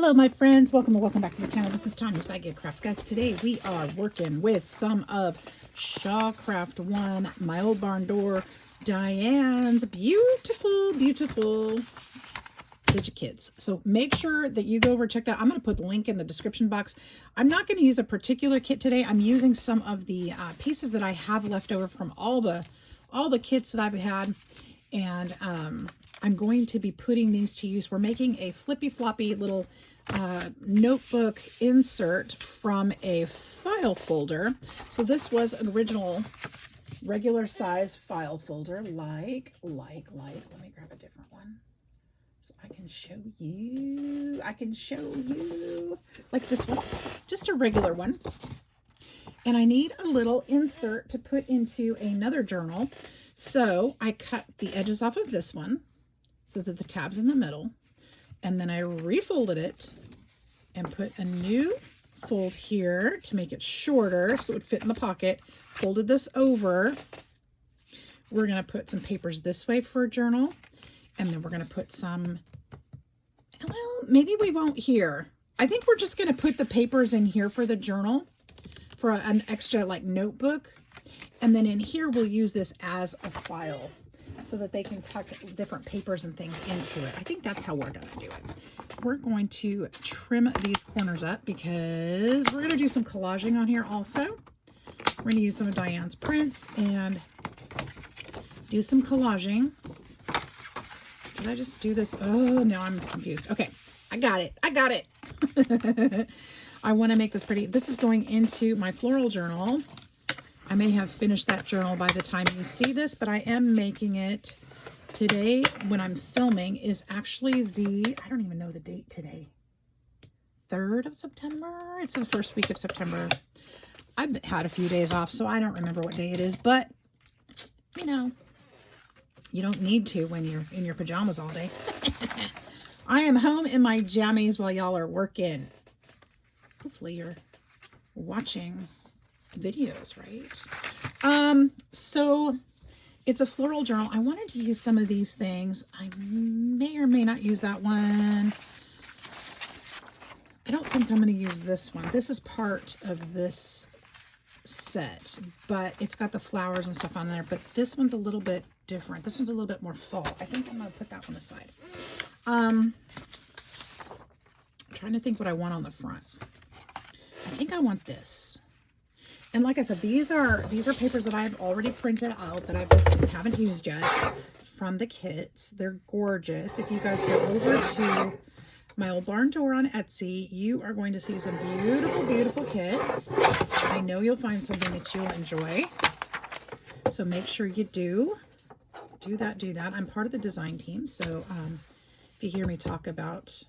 Hello, my friends. Welcome and welcome back to the channel. This is Tanya Sidegigcrafts. Guys, today we are working with some of Shawcraft 1, my old barn door, Diane's beautiful, beautiful Digikits. So make sure that you go over and check that. I'm going to put the link in the description box. I'm not going to use a particular kit today. I'm using some of the pieces that I have left over from all the kits that I've had. And I'm going to be putting these to use. We're making a flippy floppy little notebook insert from a file folder. So this was an original regular size file folder, like, let me grab a different one so I can show you, like this one, just a regular one. And I need a little insert to put into another journal. So I cut the edges off of this one so that the tab's in the middle. And then I refolded it and put a new fold here to make it shorter so it would fit in the pocket. Folded this over. We're going to put some papers this way for a journal. And then we're going to put some, well, maybe we won't here. I think we're just going to put the papers in here for the journal, for an extra like notebook. And then in here, we'll use this as a file so that they can tuck different papers and things into it. I think that's how we're going to do it. We're going to trim these corners up because we're going to do some collaging on here also. We're going to use some of Diane's prints and do some collaging. Did I just do this? Oh, no, I'm confused. Okay, I got it. I want to make this pretty. This is going into my floral journal. I may have finished that journal by the time you see this, but I am making it today. When I'm filming is actually I don't even know the date today. 3rd of September. It's the first week of September. I've had a few days off, so I don't remember what day it is, but you know, you don't need to when you're in your pajamas all day. I am home in my jammies while y'all are working. Hopefully you're watching videos, right? So it's a floral journal. I wanted to use some of these things. I may or may not use that one. I don't think I'm going to use this one. This is part of this set, but it's got the flowers and stuff on there, but this one's a little bit different. This one's a little bit more fall. I think I'm going to put that one aside. I'm trying to think what I want on the front. I think I want this. And like I said, these are papers that I've already printed out that I just haven't used yet from the kits. They're gorgeous. If you guys go over to my old barn door on Etsy, you are going to see some beautiful, beautiful kits. I know you'll find something that you'll enjoy. So make sure you do that. I'm part of the design team. So if you hear me talk about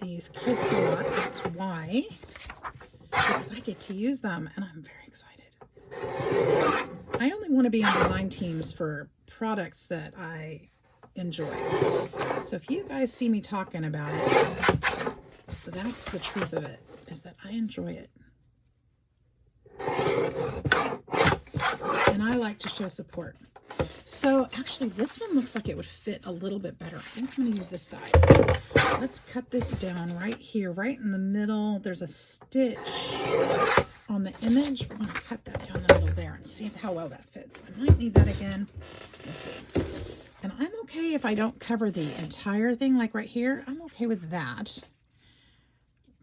these kits a lot, that's why. Because I get to use them and I'm very excited. I only want to be on design teams for products that I enjoy. So if you guys see me talking about it, that's the truth of it, is that I enjoy it. And I like to show support. So actually this one looks like it would fit a little bit better. I think I'm going to use this side. Let's cut this down right here, right in the middle. There's a stitch on the image. We're going to cut that down the middle there and see how well that fits. I might need that again. We'll see. And I'm okay if I don't cover the entire thing, like right here. I'm okay with that.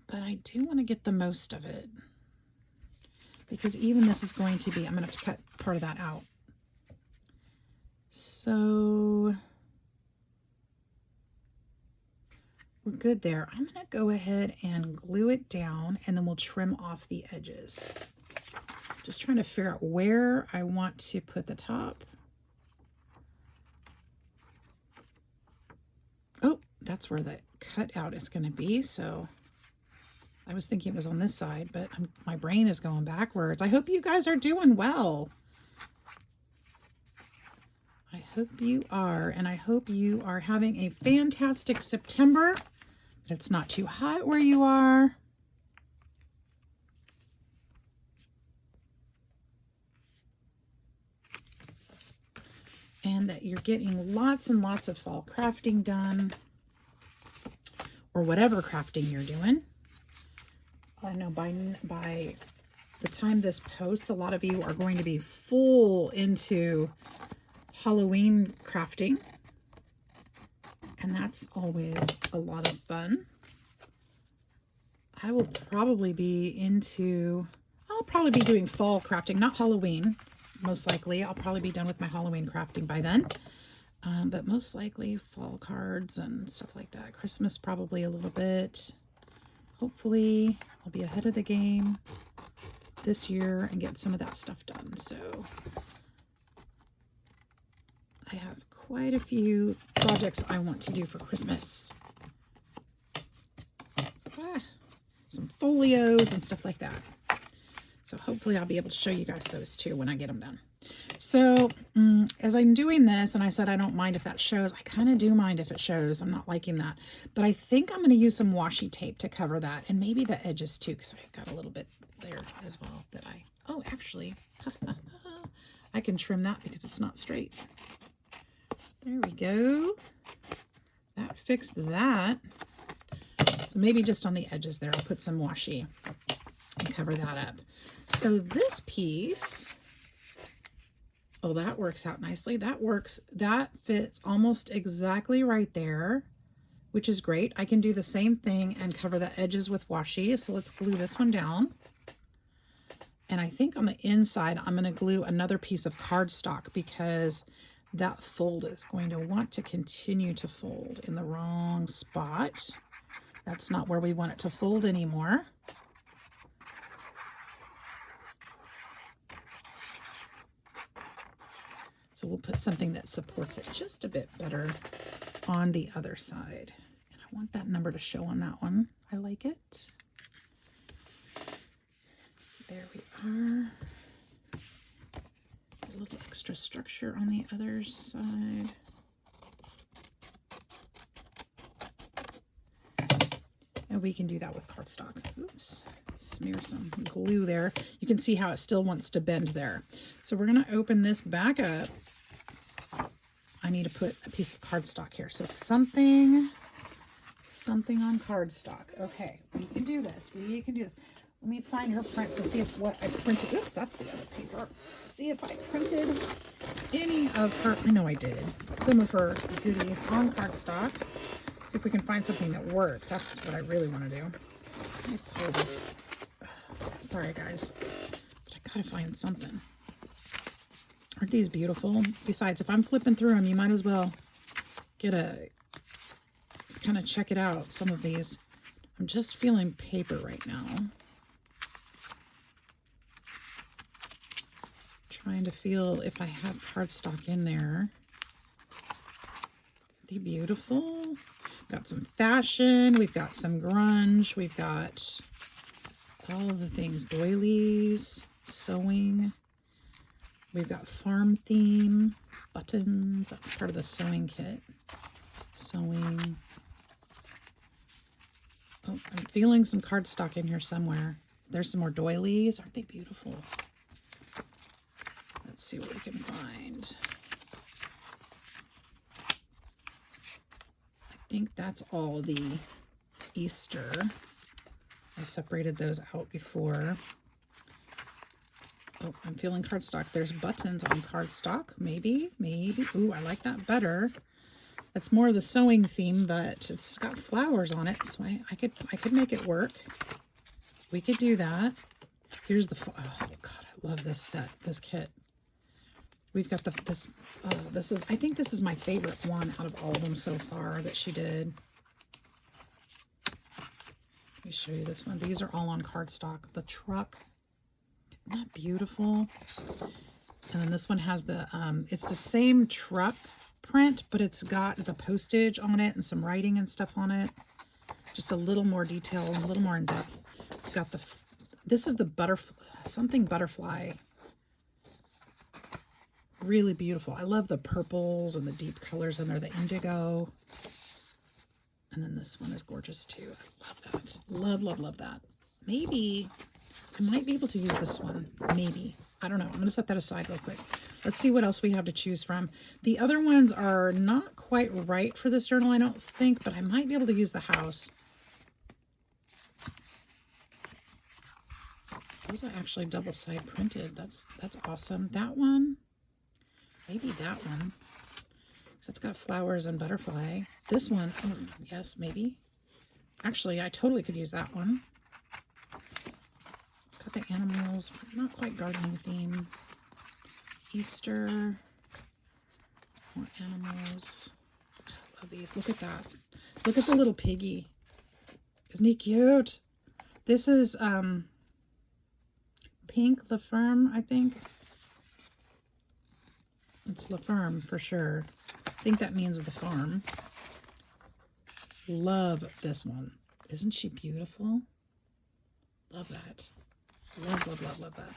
But I do want to get the most of it. Because even this is going to be, I'm going to have to cut part of that out. So we're good there. I'm going to go ahead and glue it down and then we'll trim off the edges. Just trying to figure out where I want to put the top. Oh, that's where the cutout is going to be. So I was thinking it was on this side, but my brain is going backwards. I hope you guys are doing well. I hope you are, and I hope you are having a fantastic September. That it's not too hot where you are. And that you're getting lots and lots of fall crafting done. or whatever crafting you're doing. I know by the time this posts, a lot of you are going to be full into Halloween crafting, and that's always a lot of fun. I will probably be I'll probably be doing fall crafting, not Halloween, most likely. I'll probably be done with my Halloween crafting by then. But most likely fall cards and stuff like that. Christmas probably a little bit. Hopefully I'll be ahead of the game this year and get some of that stuff done. So I have quite a few projects I want to do for Christmas. Some folios and stuff like that. So hopefully I'll be able to show you guys those too when I get them done. So as I'm doing this, and I said I don't mind if that shows, I kind of do mind if it shows. I'm not liking that. But I think I'm going to use some washi tape to cover that, and maybe the edges too, because I got a little bit there as well that oh, actually, I can trim that because it's not straight. There we go. That fixed that. So maybe just on the edges there, I'll put some washi and cover that up. So this piece, oh, that works out nicely. That works. That fits almost exactly right there, which is great. I can do the same thing and cover the edges with washi. So let's glue this one down. And I think on the inside, I'm going to glue another piece of cardstock because that fold is going to want to continue to fold in the wrong spot. That's not where we want it to fold anymore. So we'll put something that supports it just a bit better on the other side. And I want that number to show on that one. I like it. There we are. A little extra structure on the other side. And we can do that with cardstock. Oops. Smear some glue there. You can see how it still wants to bend there. So we're going to open this back up. I need to put a piece of cardstock here. So something on cardstock. Okay, we can do this. We can do this. Let me find her prints and see if what I printed. Oops, that's the other paper. See if I printed any of her. I know I did. Some of her goodies on cardstock. See if we can find something that works. That's what I really want to do. Let me pull this. Sorry, guys, but I gotta find something. Aren't these beautiful? Besides, if I'm flipping through them, you might as well get a kind of check it out. Some of these, I'm just feeling paper right now. Trying to feel if I have cardstock in there. Aren't they beautiful? Got some fashion. We've got some grunge. We've got all of the things, doilies, sewing. We've got farm theme, buttons. That's part of the sewing kit. Sewing. Oh, I'm feeling some cardstock in here somewhere. There's some more doilies. Aren't they beautiful? Let's see what we can find. I think that's all the Easter. I separated those out before. Oh, I'm feeling cardstock. There's buttons on cardstock. Maybe. Ooh, I like that better. That's more of the sewing theme, but it's got flowers on it, so I could make it work. We could do that. Here's the, oh God, I love this set, this kit. We've got this is, I think this is my favorite one out of all of them so far that she did. Let me show you this one. These are all on cardstock. The truck, isn't that beautiful? And then this one has the, it's the same truck print, but it's got the postage on it and some writing and stuff on it. Just a little more detail, a little more in depth. We've got the, this is the butterfly. Really beautiful. I love the purples and the deep colors in there, the indigo. And then this one is gorgeous too. I love that. Love that. Maybe I might be able to use this one. Maybe. I don't know. I'm going to set that aside real quick. Let's see what else we have to choose from. The other ones are not quite right for this journal, I don't think, but I might be able to use the house. Those are actually double side printed. That's awesome. That one, maybe that one. So it's got flowers and butterfly. This one, oh, yes, maybe. Actually, I totally could use that one. It's got the animals, not quite gardening theme. Easter, more animals. I love these. Look at that. Look at the little piggy. Isn't he cute? This is Pink La Ferme, I think. It's La Ferme for sure. I think that means the farm. Love this one. Isn't she beautiful? Love that. Love, love, love, love that.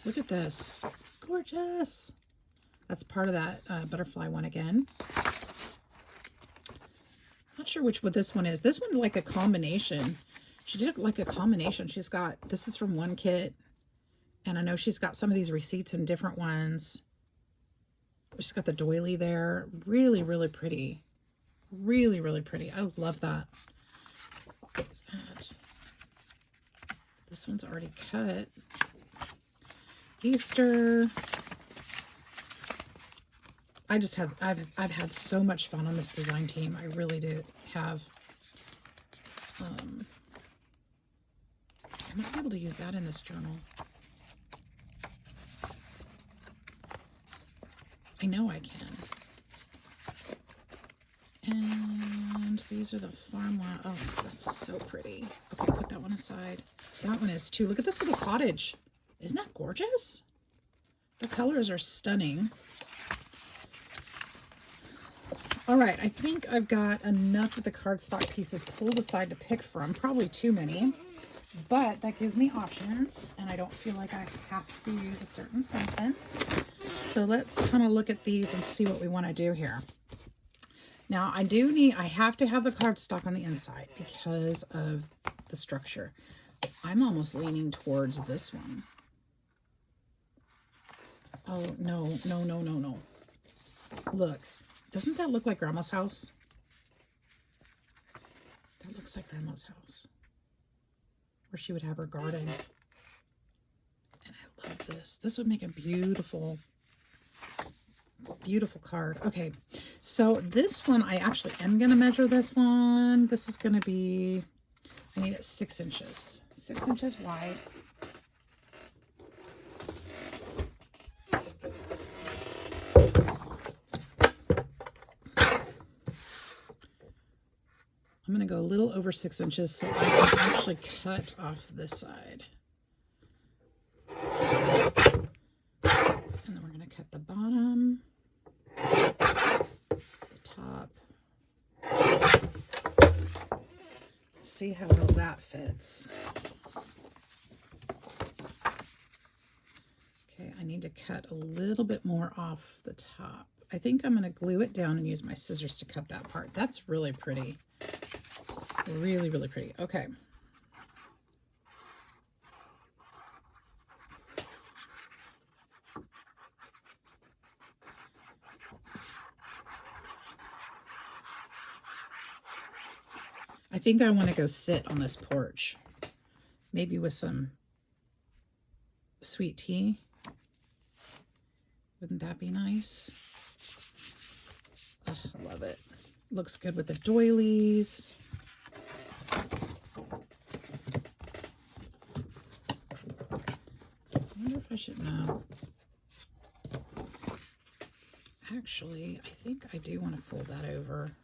Look at this. Gorgeous. That's part of that butterfly one again. Not sure which one this one is. This one like a combination. She did it like a combination. She's got, this is from one kit. And I know she's got some of these receipts in different ones. She's got the doily there. Really, really pretty. Really, really pretty. I love that. What is that? This one's already cut. Easter. I've had so much fun on this design team. I really do have. I might be able to use that in this journal. I know I can. And these are the farm one. Oh, that's so pretty. Okay, put that one aside. That one is too. Look at this little cottage. Isn't that gorgeous? The colors are stunning. All right, I think I've got enough of the cardstock pieces pulled aside to pick from. Probably too many, but that gives me options, and I don't feel like I have to use a certain something. So let's kind of look at these and see what we want to do here. Now, I have to have the cardstock on the inside because of the structure. I'm almost leaning towards this one. Oh, no, no, no, no, no. Look, doesn't that look like Grandma's house? That looks like Grandma's house, where she would have her garden. And I love this. This would make a beautiful, beautiful card. Okay, so this one, I actually am going to measure this one. This is going to be, I need it 6 inches. 6 inches wide. I'm going to go a little over 6 inches so I can actually cut off this side. And then we're going to cut the bottom, the top. Let's see how well that fits. Okay, I need to cut a little bit more off the top. I think I'm going to glue it down and use my scissors to cut that part. That's really pretty. Really, really pretty. Okay. I think I want to go sit on this porch. Maybe with some sweet tea. Wouldn't that be nice? Oh, I love it. Looks good with the doilies. I wonder if I should know. Actually, I think I do want to fold that over.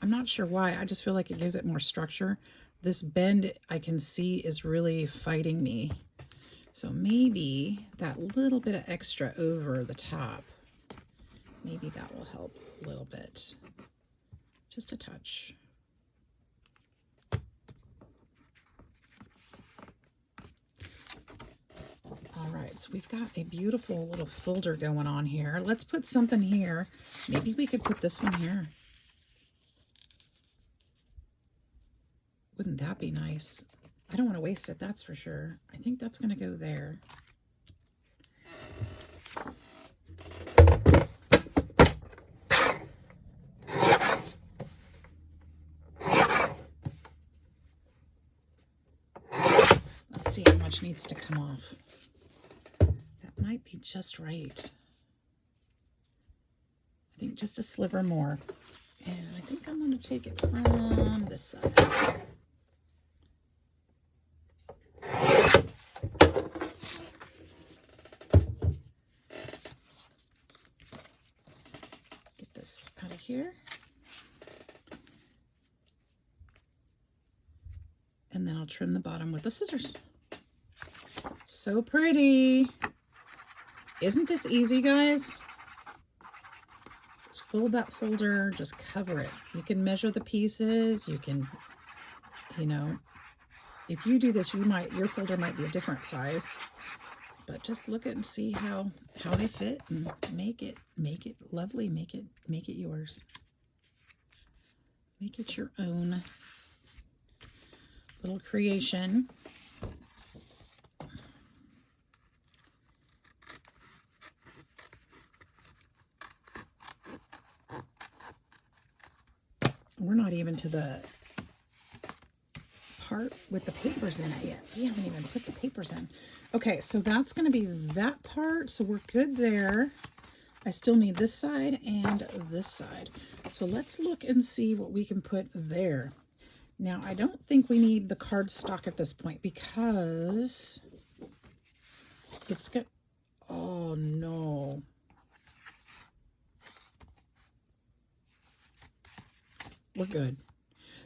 I'm not sure why. I just feel like it gives it more structure. This bend I can see is really fighting me. So maybe that little bit of extra over the top, maybe that will help a little bit. Just a touch. All right, so we've got a beautiful little folder going on here. Let's put something here. Maybe we could put this one here. Wouldn't that be nice? I don't want to waste it, that's for sure. I think that's going to go there. Let's see how much needs to come off. That might be just right. I think just a sliver more. And I think I'm going to take it from this side. Get this out of here. And then I'll trim the bottom with the scissors. So pretty. Isn't this easy, guys? Just fold that folder, just cover it. You can measure the pieces. You can, you know, if you do this, your folder might be a different size. But just look at and see how they fit and make it lovely. Make it yours. Make it your own little creation. We're not even to the part with the papers in it yet. We haven't even put the papers in. Okay, so that's going to be that part. So we're good there. I still need this side and this side. So let's look and see what we can put there. Now, I don't think we need the cardstock at this point because it's got, oh no. We're good.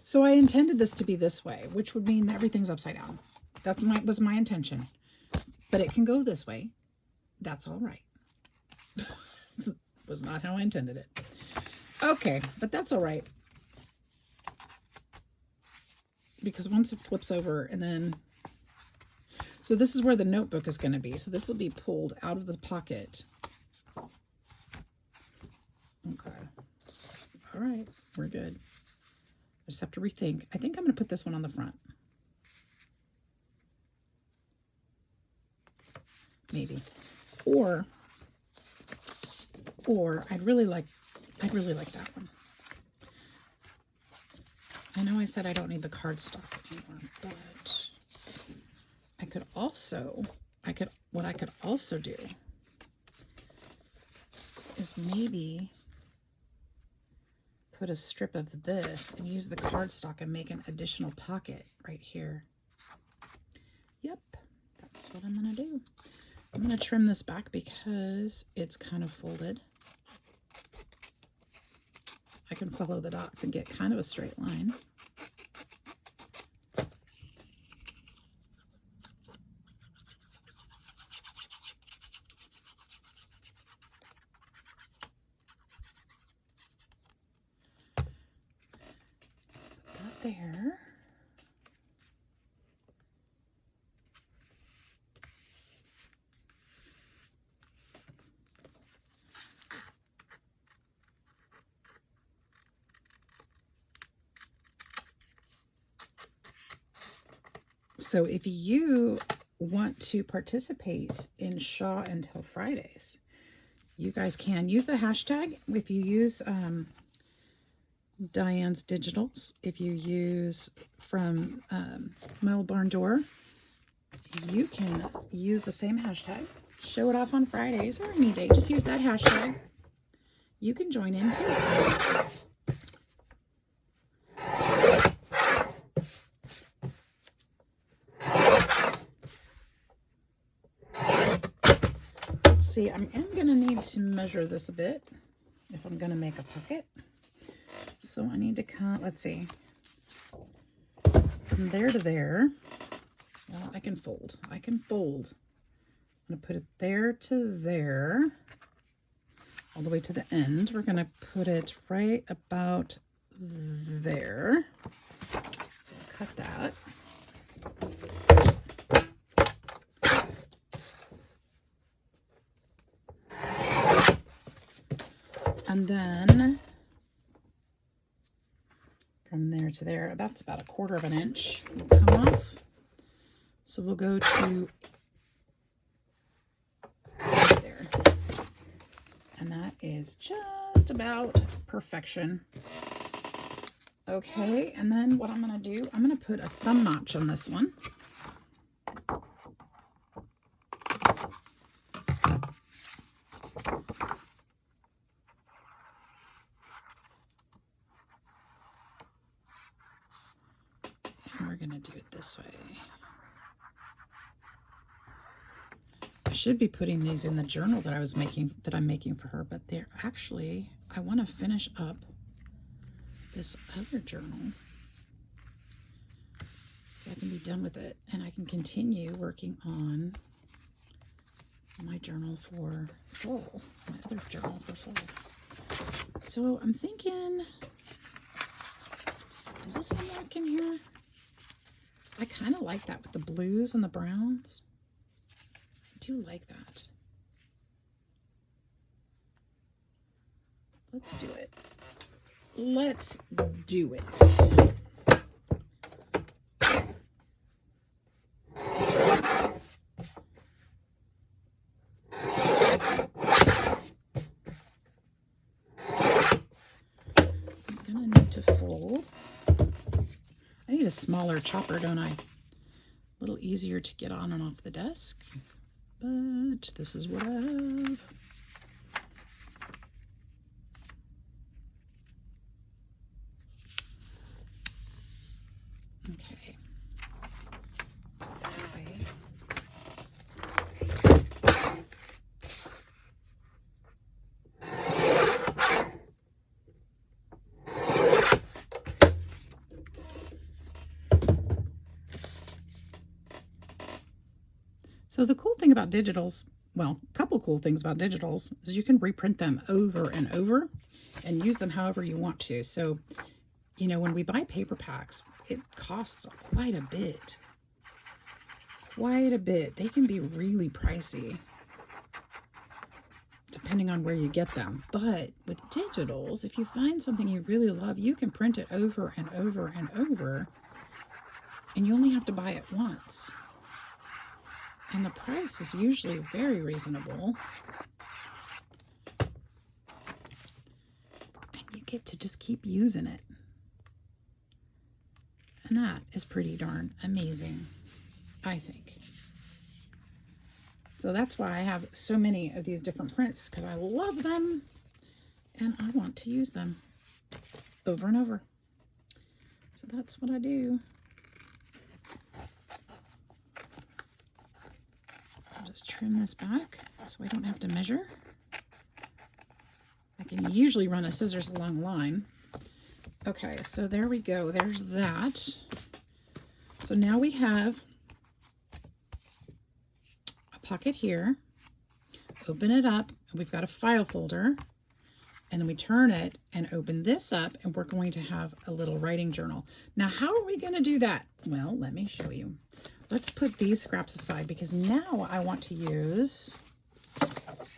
So I intended this to be this way, which would mean that everything's upside down. That was my intention. But it can go this way. That's all right. Was not how I intended it. Okay, but that's all right. Because once it flips over and then... So this is where the notebook is going to be. So this will be pulled out of the pocket. Okay. All right, we're good. I just have to rethink. I think I'm going to put this one on the front. Maybe. Or I'd really like that one. I know I said I don't need the cardstock anymore, but what I could also do is maybe put a strip of this and use the cardstock and make an additional pocket right here. Yep, that's what I'm gonna do. I'm gonna trim this back because it's kind of folded. I can follow the dots and get kind of a straight line. There. So if you want to participate in Shaw and Tell Fridays, you guys can use the hashtag. If you use Diane's Digitals, if you use from Mile Barn Door, you can use the same hashtag. Show it off on Fridays or any day. Just use that hashtag. You can join in too. Let's see, I'm going to need to measure this a bit if I'm going to make a pocket. So I need to cut, let's see, from there to there. Well, I can fold. I'm going to put it there to there, all the way to the end. We're going to put it right about there. So I'll cut that. And then from there to there, that's about 1/4 of an inch will come off. So we'll go to there. And that is just about perfection. Okay, and then what I'm going to do, I'm going to put a thumb notch on this one. And we're going to do it this way. I should be putting these in the journal that I'm making for her, but they're actually, I want to finish up this other journal so I can be done with it and I can continue working on my journal for fall, my other journal for fall. So I'm thinking, does this one work in here? I kind of like that with the blues and the browns. I do like that. Let's do it. Let's do it. I'm gonna need to fold. I need a smaller chopper, don't I? A little easier to get on and off the desk, but this is what I have. Okay. So the cool thing about digitals, well, a couple cool things about digitals is you can reprint them over and over and use them however you want to. So, you know, when we buy paper packs, it costs quite a bit. Quite a bit. They can be really pricey depending on where you get them. But with digitals, if you find something you really love, you can print it over and over and over, and you only have to buy it once. And the price is usually very reasonable. And you get to just keep using it. And that is pretty darn amazing, I think. So that's why I have so many of these different prints, because I love them and I want to use them over and over. So that's what I do. I'll just trim this back so I don't have to measure. I can usually run a scissors along the line. Okay, so there we go. There's that. So now we have a pocket here. Open it up, and we've got a file folder. And then we turn it and open this up, and we're going to have a little writing journal. Now, how are we going to do that? Well, let me show you. Let's put these scraps aside, because now I want to use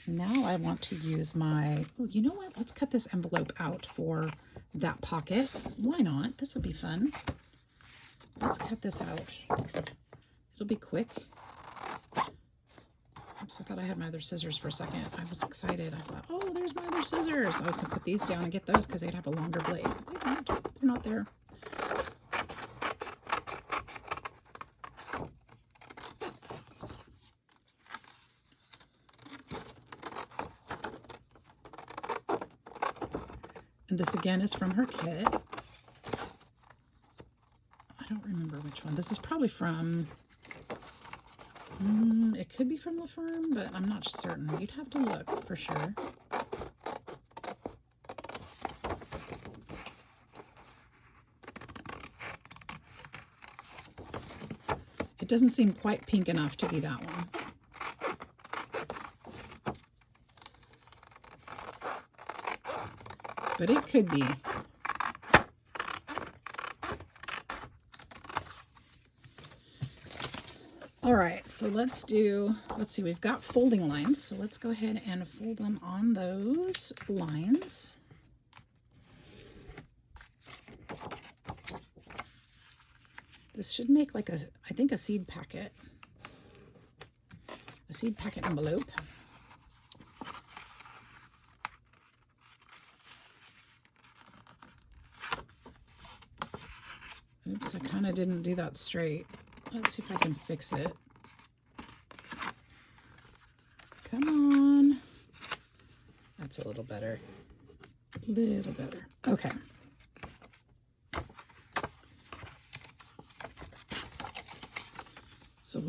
my, oh, you know what? Let's cut this envelope out for that pocket. Why not? This would be fun. Let's cut this out. It'll be quick. Oops, I thought I had my other scissors for a second. I was excited. I thought, oh, there's my other scissors. I was going to put these down and get those because they'd have a longer blade. They don't. They're not there. And this again is from her kit. I don't remember which one. This is probably from, it could be from La Ferme, but I'm not certain. You'd have to look for sure. It doesn't seem quite pink enough to be that one. But it could be. All right, so let's see, we've got folding lines, so let's go ahead and fold them on those lines. This should make like I think a seed packet envelope. Oops, I kind of didn't do that straight. Let's see if I can fix it. Come on. That's a little better. A little better. Okay. So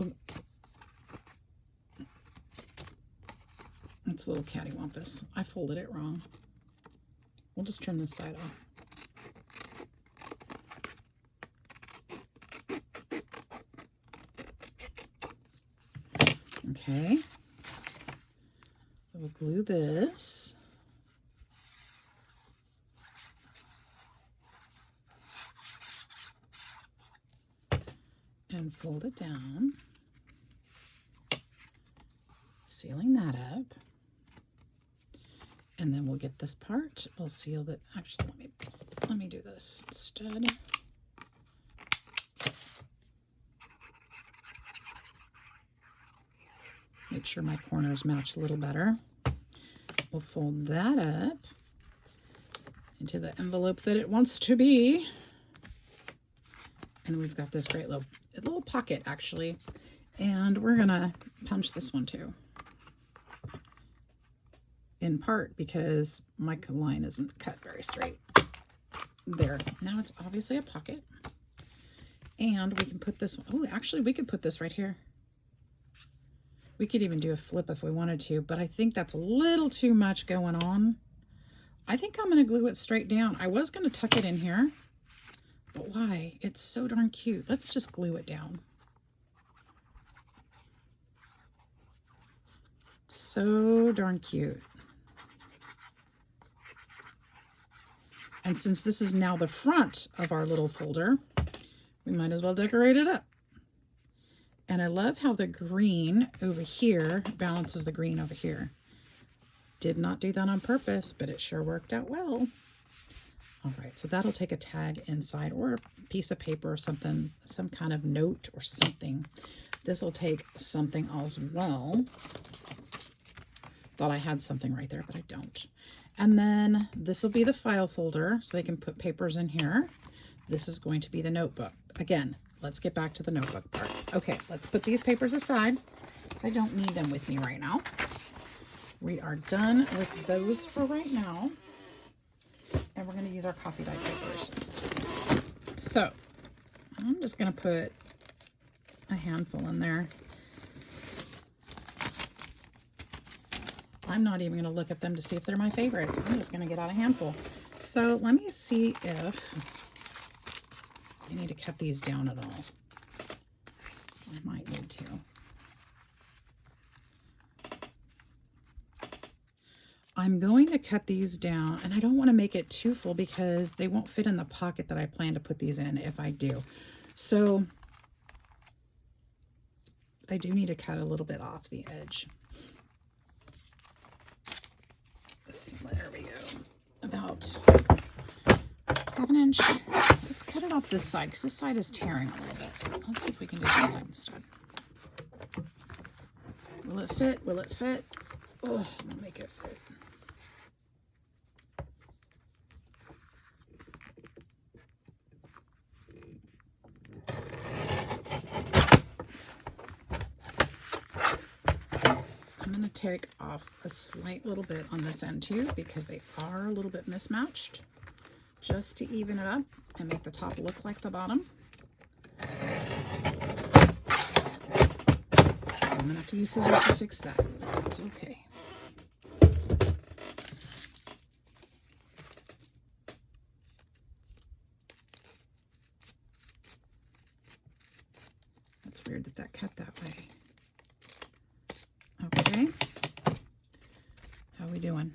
it's a little cattywampus. I folded it wrong. We'll just trim this side off. Okay. So we'll glue this. And fold it down, sealing that up. And then we'll get this part. We'll seal that. Actually, let me do this instead. Make sure my corners match a little better. We'll fold that up into the envelope that it wants to be. And we've got this great little pocket, actually. And we're going to punch this one too. In part because my line isn't cut very straight. There. Now it's obviously a pocket. And we can put this one. Oh, actually, we could put this right here. We could even do a flip if we wanted to, but I think that's a little too much going on. I think I'm going to glue it straight down. I was going to tuck it in here. But why? It's so darn cute. Let's just glue it down. So darn cute. And since this is now the front of our little folder, we might as well decorate it up. And I love how the green over here balances the green over here. Did not do that on purpose, but it sure worked out well. All right, so that'll take a tag inside or a piece of paper or something, some kind of note or something. This will take something as well. Thought I had something right there, but I don't. And then this will be the file folder, so they can put papers in here. This is going to be the notebook. Again, let's get back to the notebook part. Okay, let's put these papers aside, because I don't need them with me right now. We are done with those for right now. And we're going to use our coffee dye papers. So I'm just going to put a handful in there. I'm not even going to look at them to see if they're my favorites. I'm just going to get out a handful. So let me see if I need to cut these down at all. I might need to. I'm going to cut these down, and I don't want to make it too full because they won't fit in the pocket that I plan to put these in if I do. So I do need to cut a little bit off the edge. So there we go. About half an inch. Let's cut it off this side because this side is tearing a little bit. Let's see if we can do this side instead. Will it fit? Will it fit? Oh, we'll make it fit. I'm going to take off a slight little bit on this end too because they are a little bit mismatched, just to even it up and make the top look like the bottom. I'm going to have to use scissors to fix that, but that's okay. That's weird that that cut that way. Okay, how are we doing?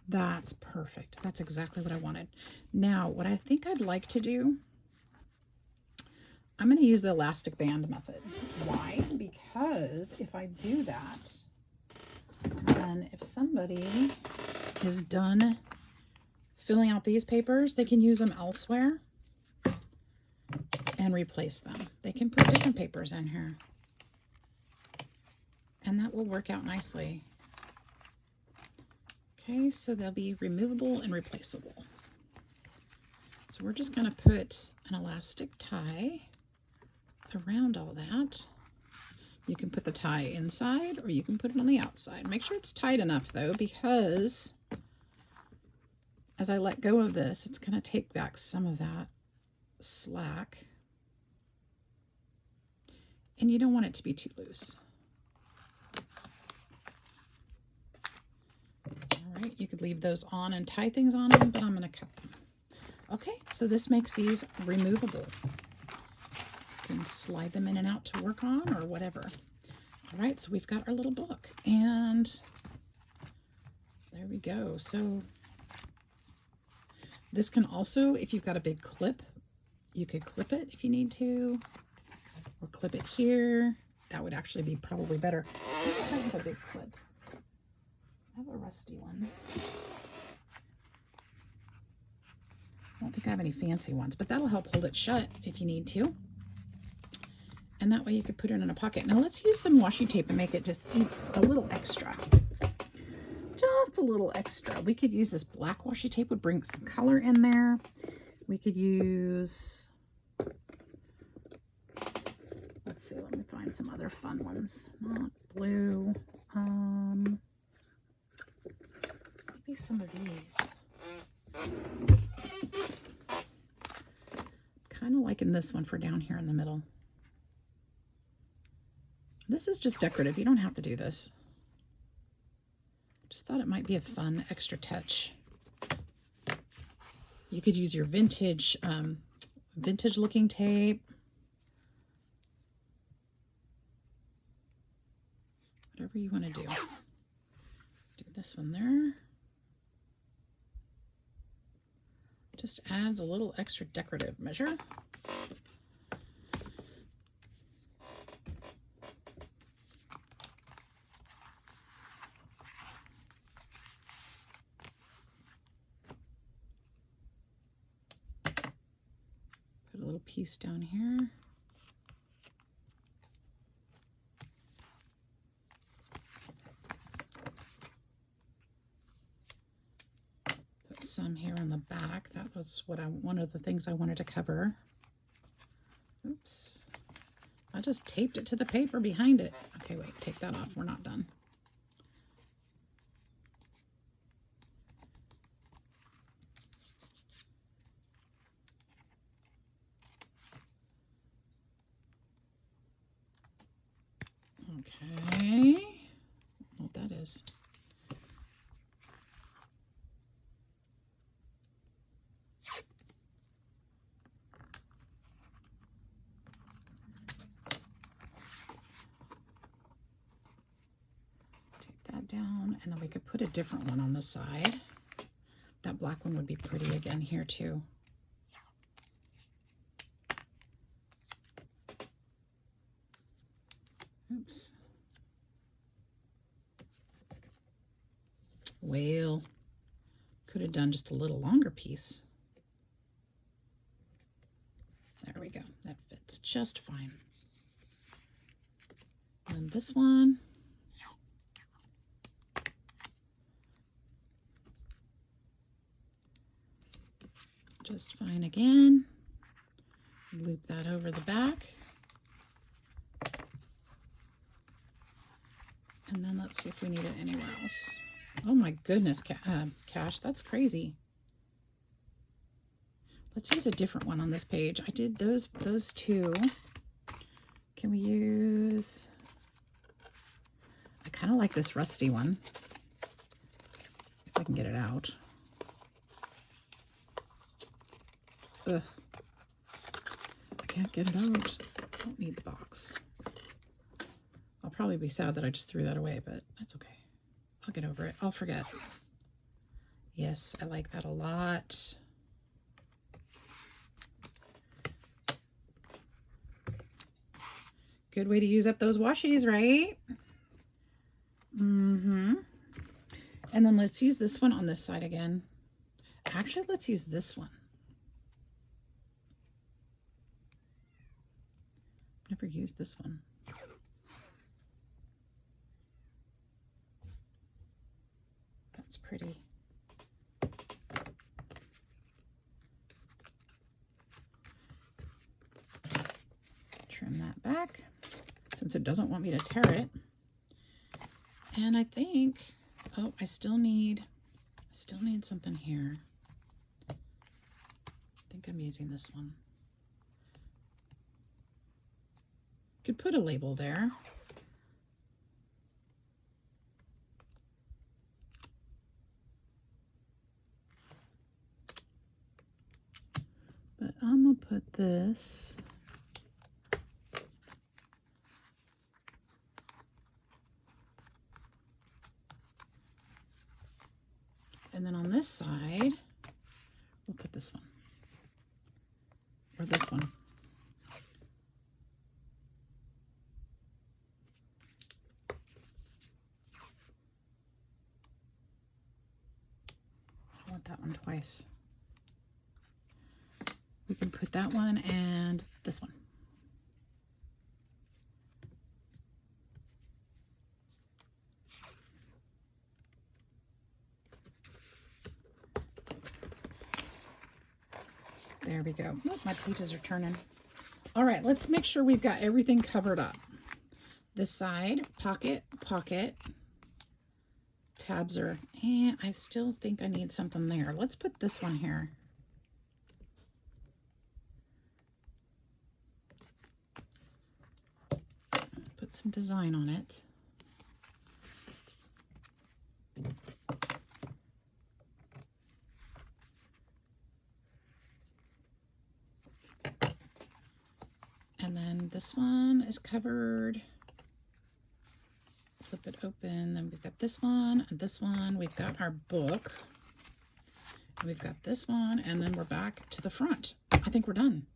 That's perfect. That's exactly what I wanted. Now, what I think I'd like to do, I'm going to use the elastic band method. Why? Because if I do that, then if somebody is done filling out these papers, they can use them elsewhere and replace them. They can put different papers in here. And that will work out nicely. Okay, so they'll be removable and replaceable. So we're just going to put an elastic tie around all that. You can put the tie inside or you can put it on the outside. Make sure it's tight enough though, because as I let go of this, it's going to take back some of that slack. And you don't want it to be too loose. All right, you could leave those on and tie things on them, but I'm going to cut them. Okay, so this makes these removable. You can slide them in and out to work on or whatever. All right, so we've got our little book, and there we go. So this can also, if you've got a big clip, you could clip it if you need to, or clip it here. That would actually be probably better. I have a big clip. I have a rusty one. I don't think I have any fancy ones, but that'll help hold it shut if you need to. And that way you could put it in a pocket. Now let's use some washi tape and make it just a little extra. Just a little extra. We could use this black washi tape, would bring some color in there. We could use, let's see, let me find some other fun ones. Not blue. Maybe some of these. Kind of liking this one for down here in the middle. This is just decorative. You don't have to do this. Just thought it might be a fun extra touch. You could use your vintage looking tape. Whatever you want to do. Do this one there. Just adds a little extra decorative measure. Put a little piece down here. Some here on the back. That was one of the things I wanted to cover. Oops. I just taped it to the paper behind it. Okay, wait, take that off. We're not done. Okay. I don't know what that is. Down, and then we could put a different one on the side. That black one would be pretty again here too. Oops. Well, could have done just a little longer piece. There we go. That fits just fine. And this one. Just fine again. Loop that over the back. And then let's see if we need it anywhere else. Oh my goodness, Cash, that's crazy. Let's use a different one on this page. I did those two. Can we use, I kind of like this rusty one. If I can get it out. Ugh. I can't get it out. I don't need the box. I'll probably be sad that I just threw that away, but that's okay. I'll get over it. I'll forget. Yes, I like that a lot. Good way to use up those washies, right? Mm-hmm. And then let's use this one on this side again. Actually, let's use this one. Never used this one. That's pretty. Trim that back. since it doesn't want me to tear it. And I think, oh, I still need something here. I think I'm using this one. Could put a label there. But I'm gonna put this and then on this side we'll put this one or this one. I want that one twice. We can put that one and this one. There we go. Oh, my pages are turning. All right, let's make sure we've got everything covered up. This side, pocket, pocket. Tabs are, I still think I need something there. Let's put this one here. Put some design on it. And then this one is covered. Flip it open. Then we've got this one and this one. We've got our book. We've got this one, and then we're back to the front. I think we're done.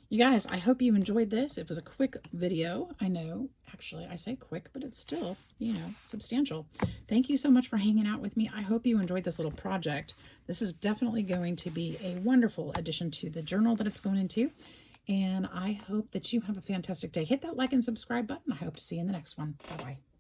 You guys, I hope you enjoyed this. It was a quick video. I know, actually, I say quick, but it's still, you know, substantial. Thank you so much for hanging out with me. I hope you enjoyed this little project. This is definitely going to be a wonderful addition to the journal that it's going into. And I hope that you have a fantastic day. Hit that like and subscribe button. I hope to see you in the next one. Bye-bye.